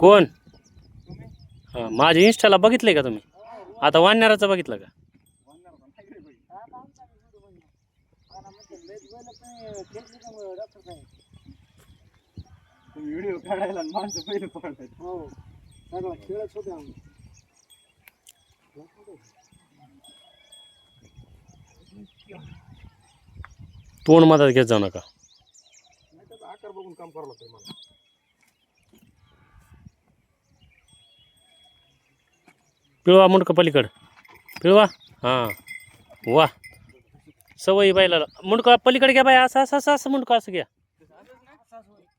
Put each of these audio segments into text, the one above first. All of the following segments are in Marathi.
कोण? माझ्या इंस्टाला बघितलंय का तुम्ही? आता वानराचं बघितलं का? व्हिडिओ काढायला माणसं पहिले पकडतात. हो सगळा खेळच होते आम्ही. तोंड मधात घेत जाऊ नका. नाही त्याचा आकार बघून काम करावं लागतं मला. पिळवा मुंडक पलीकड पिळवा. हां वा सवयी बायला. मुंडक पलीकडे घ्या बाय. असं असं असं असं मुंडक असं घ्या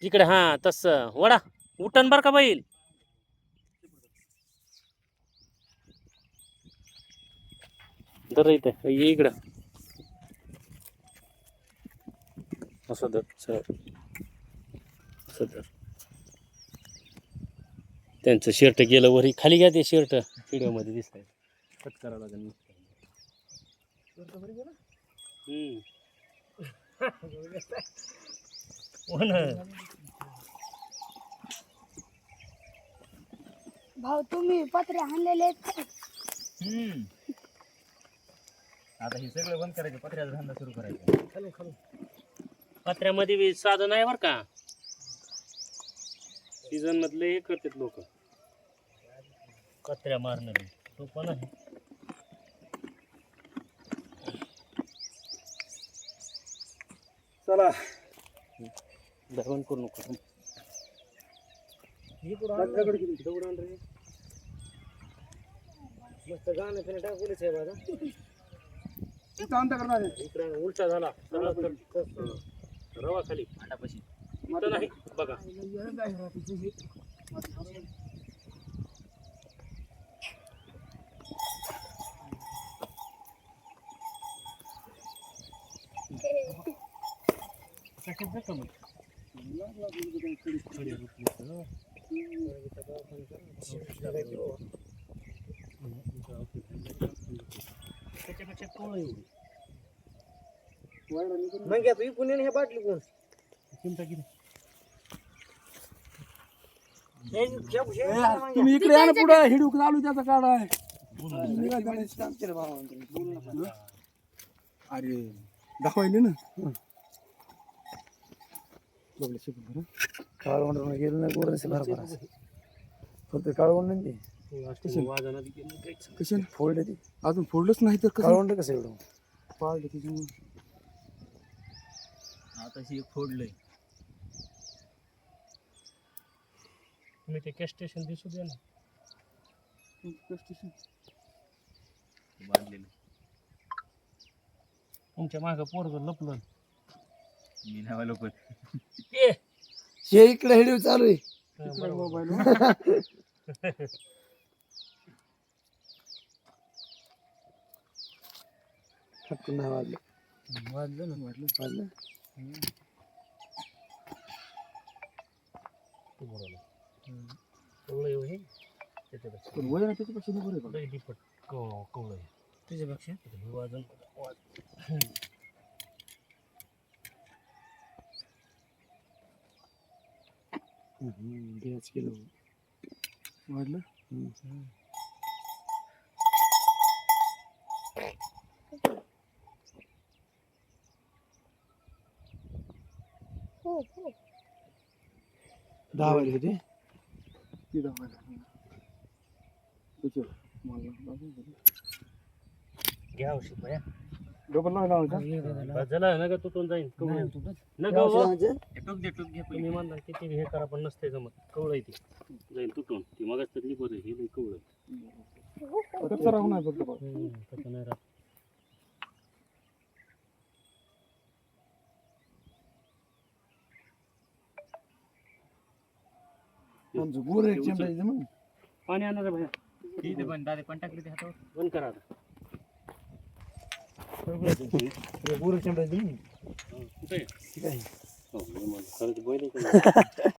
इकडे. हां तसं वडा उठण बरं का बैल. दर इथे ये इकडं. असं दर सर असं दर. त्यांचं शर्ट गेलं वरी खाली घ्या. ते शर्ट व्हिडिओमध्ये दिसतंय. कट करावं लागेल. भाऊ तुम्ही पत्रे आणलेले आहेत का? आता हे सगळं बंद करायचं. पत्र्याचा धंदा सुरू करायचा. खालून खालून पत्र्यामध्ये बी साधन आहे बरं का. सीझन मधले हे करतात लोक पत्र्या मारणं. तो पण आहे. चला दहन करू नको. मस्त गाणं फिरणं टाकूनच आहे माझा. इकडे उलटा झाला रवा खाली अंडापाशी नाही बघा. त्याच्यापेक्षा कोण एवढी मग घ्या तू पुणे हे बाटली कोण चिंता किती. तुम्ही इकडे या ना पुढे. हिडूक चालू त्याचा काढा आहे. अरे दाखवायले ना. काळवंड गेलं ना गोरसे बरोबर. फक्त काळवंड नाही कशी फोल्ड ती अजून फोल्डच नाही तर काळवंड कसं एवढं पाळलं त्याच्यामुळे. आता हे फोडलंय. तुम्ही ते कॅश स्टेशन दिसू द्या ना. स्टेशन बांधलेलं तुमच्या मागं पोरग लपलं. मी नाव लपत हे इकडे हिडीव चालू आहे. मोबाईल ठपकन नाही वाजलं. वाजलं ना. वाजलं कवळं येऊ हे त्याच्यापेक्षा कवळं आहे त्याच्यापेक्षा हे वाजन गॅस केलं वाढलं. हो हो 10 वाजले होते. ती 10 वाजले. घ्या औषध भया. डबल नाही लावायचा. झाला नका तुटून जाईल. नका टूक दे टूक घे. तुम्ही म्हणता किती हे करा पण नसते जमत. कवळ आहे ती जाईल तुटून. ती मगच तरी बरं. हे नाही कवळ कच्चा राहू नाही फक्त. कसं नाही राहत. पाणी आणणार भैया. पण टाकली ते हातावर बंद करा आता. गोरे चेंबरायचं कुठे खरंच बैल